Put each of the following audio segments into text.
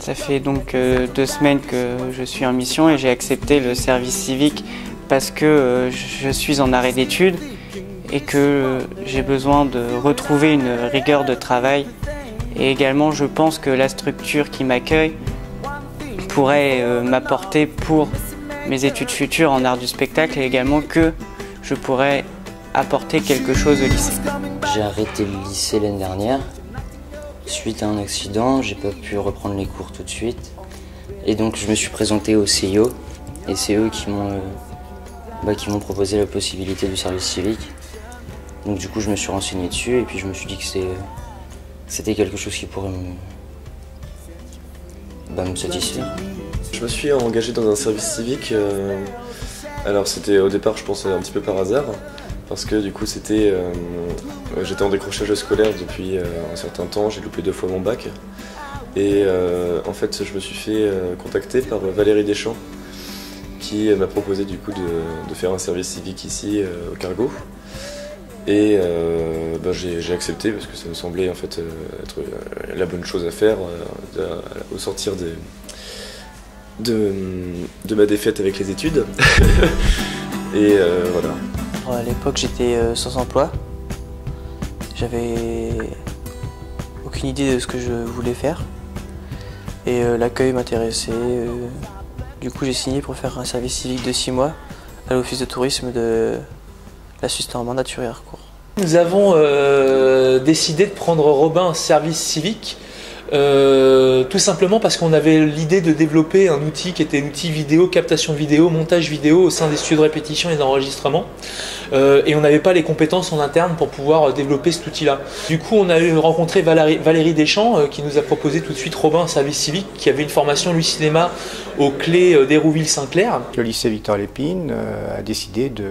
Ça fait donc 2 semaines que je suis en mission et j'ai accepté le service civique parce que je suis en arrêt d'études et que j'ai besoin de retrouver une rigueur de travail. Et également, je pense que la structure qui m'accueille pourrait m'apporter pour mes études futures en art du spectacle et également que je pourrais apporter quelque chose au lycée. J'ai arrêté le lycée l'année dernière. Suite à un accident, j'ai pas pu reprendre les cours tout de suite. Et donc je me suis présenté au CIO et c'est eux qui m'ont proposé la possibilité du service civique. Donc du coup je me suis renseigné dessus et puis je me suis dit que c'était quelque chose qui pourrait me satisfaire. Je me suis engagé dans un service civique. Alors c'était au départ je pense un petit peu par hasard. Parce que du coup j'étais en décrochage scolaire depuis un certain temps, j'ai loupé 2 fois mon bac. Et en fait je me suis fait contacter par Valérie Deschamps qui m'a proposé du coup de faire un service civique ici au Cargo. Et j'ai accepté parce que ça me semblait en fait être la bonne chose à faire au sortir de ma défaite avec les études. Et voilà. À l'époque, j'étais sans emploi. J'avais aucune idée de ce que je voulais faire. Et l'accueil m'intéressait. Du coup, j'ai signé pour faire un service civique de 6 mois à l'office de tourisme de la Suisse normande à Thury-Harcourt. Nous avons décidé de prendre Robin en service civique. Tout simplement parce qu'on avait l'idée de développer un outil qui était l'outil vidéo, captation vidéo, montage vidéo au sein des studios de répétition et d'enregistrement. Et on n'avait pas les compétences en interne pour pouvoir développer cet outil-là. Du coup, on a rencontré Valérie Deschamps qui nous a proposé tout de suite Robin en service civique, qui avait une formation lui cinéma aux clés d'Hérouville-Saint-Clair. Le lycée Victor Lépine a décidé de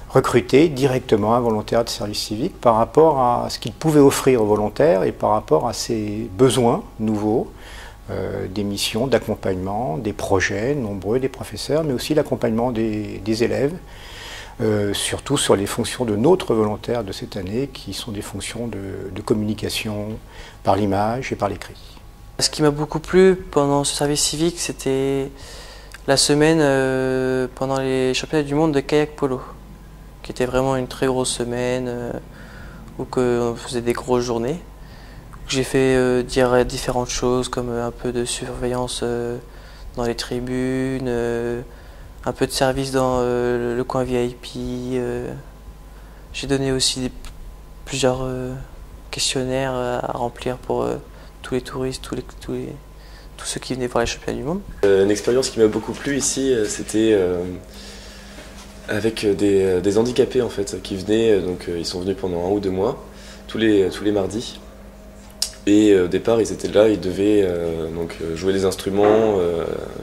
recruter directement un volontaire de service civique par rapport à ce qu'il pouvait offrir aux volontaires et par rapport à ses besoins nouveaux, des missions d'accompagnement, des projets nombreux des professeurs, mais aussi l'accompagnement des élèves, surtout sur les fonctions de notre volontaire de cette année, qui sont des fonctions de communication par l'image et par l'écrit. Ce qui m'a beaucoup plu pendant ce service civique, c'était la semaine pendant les championnats du monde de kayak polo, qui était vraiment une très grosse semaine où on faisait des grosses journées. J'ai fait différentes choses comme un peu de surveillance dans les tribunes, un peu de service dans le coin VIP. J'ai donné aussi plusieurs questionnaires à remplir pour tous les touristes, tous ceux qui venaient voir les championnats du monde. Une expérience qui m'a beaucoup plu ici, c'était avec des handicapés en fait, qui venaient, donc ils sont venus pendant 1 ou 2 mois, tous les mardis. Et au départ, ils étaient là, ils devaient donc jouer des instruments,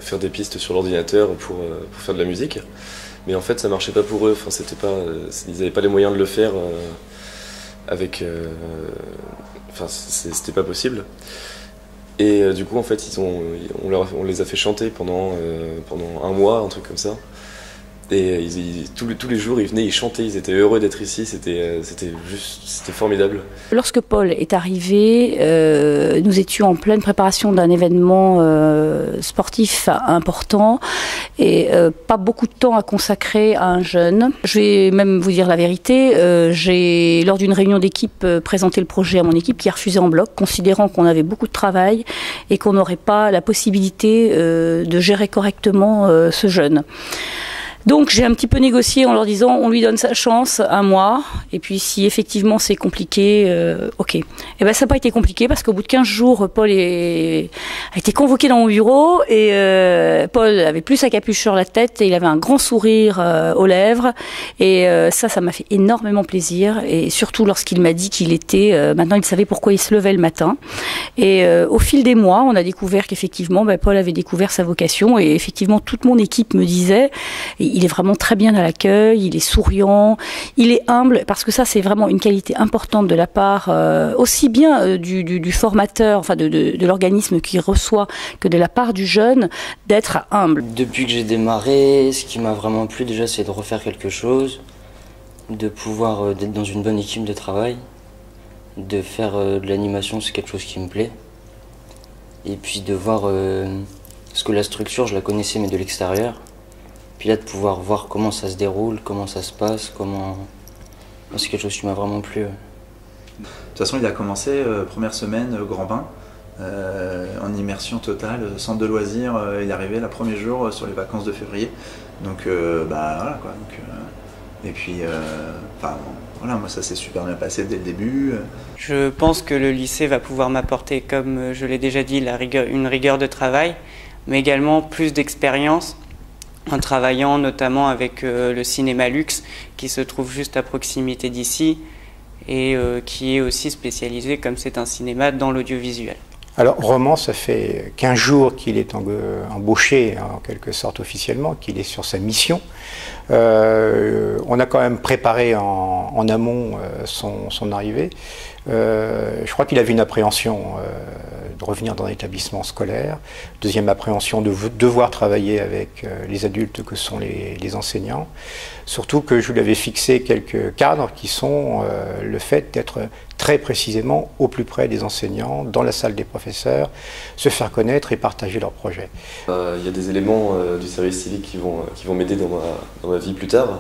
faire des pistes sur l'ordinateur pour faire de la musique. Mais en fait, ça marchait pas pour eux. Enfin, ils n'avaient pas les moyens de le faire avec. Enfin, c'était pas possible. Et du coup, en fait, on les a fait chanter pendant 1 mois, un truc comme ça. Et tous les jours, ils venaient, ils chantaient, ils étaient heureux d'être ici, c'était formidable. Lorsque Paul est arrivé, nous étions en pleine préparation d'un événement sportif important et pas beaucoup de temps à consacrer à un jeune. Je vais même vous dire la vérité, j'ai lors d'une réunion d'équipe présenté le projet à mon équipe qui a refusé en bloc, considérant qu'on avait beaucoup de travail et qu'on n'aurait pas la possibilité de gérer correctement ce jeune. Donc j'ai un petit peu négocié en leur disant on lui donne sa chance 1 mois et puis si effectivement c'est compliqué, ok. Et ben ça n'a pas été compliqué parce qu'au bout de 15 jours, Paul a été convoqué dans mon bureau et Paul avait plus sa capuche sur la tête et il avait un grand sourire aux lèvres et ça m'a fait énormément plaisir et surtout lorsqu'il m'a dit qu'il était, maintenant il savait pourquoi il se levait le matin et au fil des mois on a découvert qu'effectivement Paul avait découvert sa vocation et effectivement toute mon équipe me disait il est vraiment très bien à l'accueil, il est souriant, il est humble, parce que ça c'est vraiment une qualité importante de la part aussi bien du formateur, enfin de l'organisme qui reçoit, que de la part du jeune, d'être humble. Depuis que j'ai démarré, ce qui m'a vraiment plu déjà c'est de refaire quelque chose, de pouvoir d'être dans une bonne équipe de travail, de faire de l'animation, c'est quelque chose qui me plaît. Et puis de voir, parce que la structure, je la connaissais, mais de l'extérieur. Puis là, de pouvoir voir comment ça se déroule, comment ça se passe, c'est quelque chose qui m'a vraiment plu. De toute façon, il a commencé, première semaine, Grand Bain, en immersion totale, centre de loisirs. Il est arrivé le premier jour sur les vacances de février. Donc, voilà quoi. Et puis, voilà, moi ça s'est super bien passé dès le début. Je pense que le lycée va pouvoir m'apporter, comme je l'ai déjà dit, une rigueur de travail, mais également plus d'expérience en travaillant notamment avec le cinéma luxe qui se trouve juste à proximité d'ici et qui est aussi spécialisé, comme c'est un cinéma, dans l'audiovisuel. Alors Roman, ça fait 15 jours qu'il est embauché en quelque sorte officiellement, qu'il est sur sa mission. On a quand même préparé en amont son arrivée. Je crois qu'il avait une appréhension de revenir dans un établissement scolaire. Deuxième appréhension de devoir travailler avec les adultes que sont les enseignants. Surtout que je lui avais fixé quelques cadres qui sont le fait d'être très précisément au plus près des enseignants, dans la salle des professeurs, se faire connaître et partager leurs projets. Il y a des éléments du service civique qui vont m'aider dans ma vie plus tard.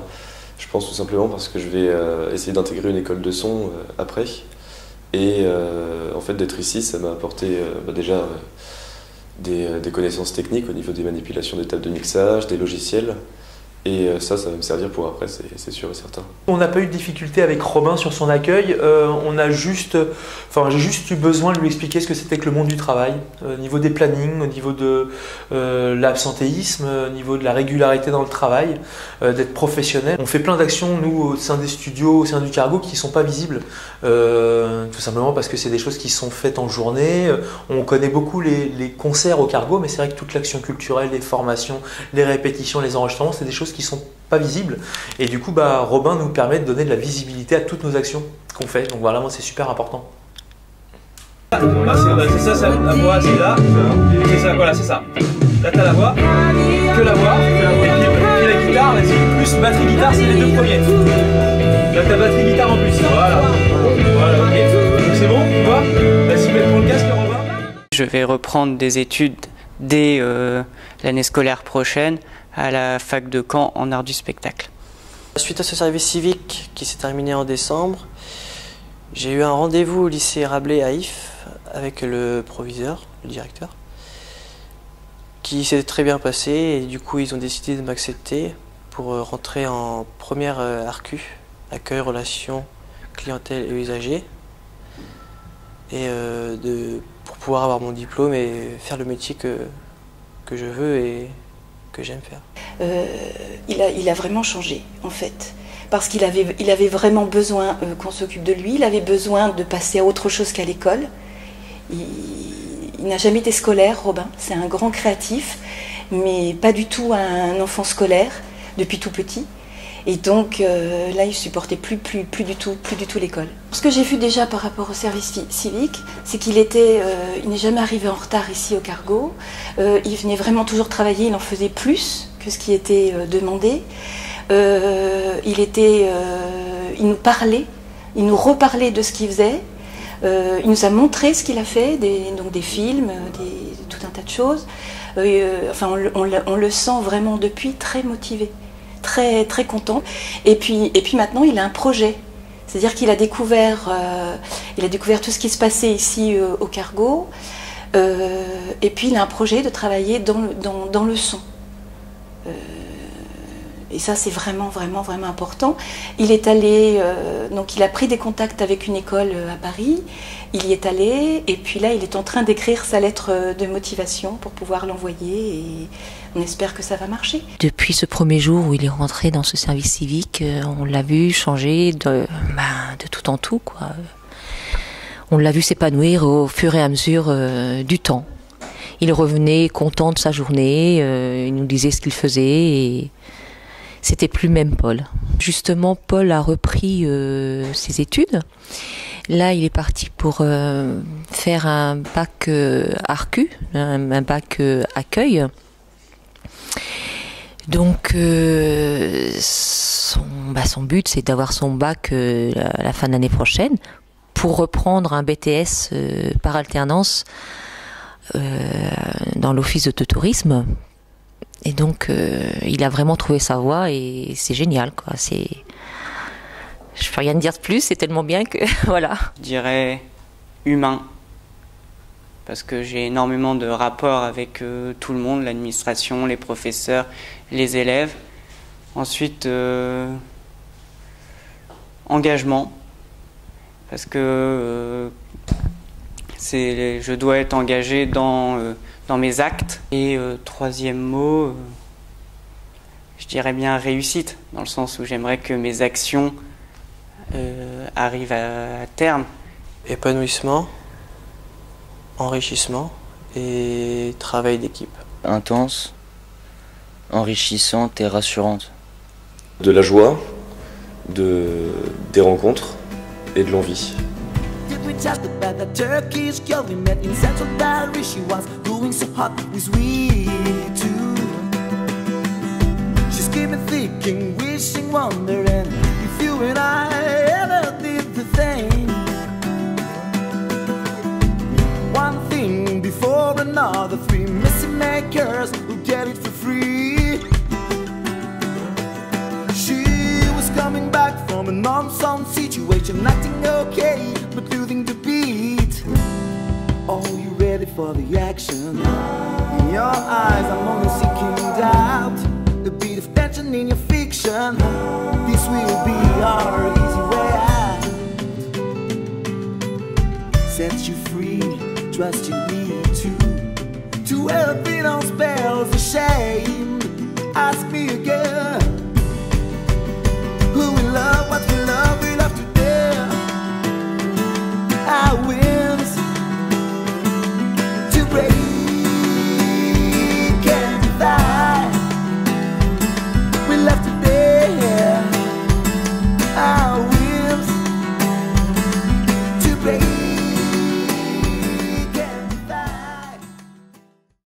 Je pense tout simplement parce que je vais essayer d'intégrer une école de son après. Et en fait, d'être ici, ça m'a apporté déjà des connaissances techniques au niveau des manipulations des tables de mixage, des logiciels. Et ça va me servir pour après, c'est sûr et certain. On n'a pas eu de difficulté avec Robin sur son accueil. J'ai juste eu besoin de lui expliquer ce que c'était que le monde du travail, au niveau des plannings, au niveau de l'absentéisme, au niveau de la régularité dans le travail, d'être professionnel. On fait plein d'actions, nous, au sein des studios, au sein du cargo, qui ne sont pas visibles, tout simplement parce que c'est des choses qui sont faites en journée. On connaît beaucoup les concerts au cargo, mais c'est vrai que toute l'action culturelle, les formations, les répétitions, les enregistrements, c'est des choses qui sont pas visibles. Et du coup, Robin nous permet de donner de la visibilité à toutes nos actions qu'on fait. Donc voilà, moi c'est super important. Là, c'est ça, la voix, c'est là. C'est ça, voilà, c'est ça. Là, t'as la voix, que la voix, et puis la guitare, vas-y, plus batterie-guitare, c'est les deux premiers. Là, t'as batterie-guitare en plus. Voilà, ok. Donc c'est bon, tu vois. Vas-y, mets pour le casque, Robin. Je vais reprendre des études dès l'année scolaire prochaine à la fac de Caen en art du spectacle. Suite à ce service civique qui s'est terminé en décembre, j'ai eu un rendez-vous au lycée Rabelais à If avec le proviseur, le directeur, qui s'est très bien passé et du coup ils ont décidé de m'accepter pour rentrer en première ARCU, accueil, relations, clientèle et usagers, et pour pouvoir avoir mon diplôme et faire le métier que je veux et que j'aime faire. Il a vraiment changé en fait, parce qu'il avait vraiment besoin qu'on s'occupe de lui, il avait besoin de passer à autre chose qu'à l'école. Il n'a jamais été scolaire, Robin, c'est un grand créatif, mais pas du tout un enfant scolaire depuis tout petit. Et donc là, il supportait plus du tout l'école. Ce que j'ai vu déjà par rapport au service civique, c'est qu'il n'est jamais arrivé en retard ici au cargo. Il venait vraiment toujours travailler, il en faisait plus que ce qui était demandé. Il nous parlait, il nous reparlait de ce qu'il faisait. Il nous a montré ce qu'il a fait, donc des films, tout un tas de choses. On le sent vraiment depuis très motivé. Très, très content. Et puis maintenant, il a un projet. C'est-à-dire qu'il a découvert tout ce qui se passait ici au cargo. Et puis, il a un projet de travailler dans le son. Et ça, c'est vraiment, vraiment, vraiment important. Il est allé, donc il a pris des contacts avec une école à Paris. Il y est allé, et puis là, il est en train d'écrire sa lettre de motivation pour pouvoir l'envoyer. Et on espère que ça va marcher. Depuis ce premier jour où il est rentré dans ce service civique, on l'a vu changer de tout en tout, quoi. On l'a vu s'épanouir au fur et à mesure du temps. Il revenait content de sa journée, il nous disait ce qu'il faisait et c'était plus même Paul. Justement, Paul a repris ses études. Là, il est parti pour faire un bac ARCU, un bac accueil. Donc, son but, c'est d'avoir son bac à la fin de l'année prochaine pour reprendre un BTS par alternance dans l'office de tourisme. Et donc, il a vraiment trouvé sa voie et c'est génial, quoi. Je peux rien dire de plus, c'est tellement bien que voilà. Je dirais humain, parce que j'ai énormément de rapports avec tout le monde, l'administration, les professeurs, les élèves. Ensuite, engagement, parce que je dois être engagé dans mes actes. Et troisième mot, je dirais bien réussite, dans le sens où j'aimerais que mes actions arrivent à terme. Épanouissement, enrichissement et travail d'équipe. Intense, enrichissante et rassurante. De la joie, des rencontres et de l'envie. We chatted about that Turkish girl we met in Central Paris. She was going so hot with we too. She's keeping thinking, wishing, wondering if you and I ever did the thing. One thing before another, 3 missing makers who get it for free. She was coming back from an unsound situation, acting okay, but losing the beat. Are you ready for the action? In your eyes I'm only seeking doubt. A bit of tension in your fiction. This will be our easy way out. Set you free, trust you need to help it on spells of shame. Ask me again. Who will love what we love to dare. I wins to break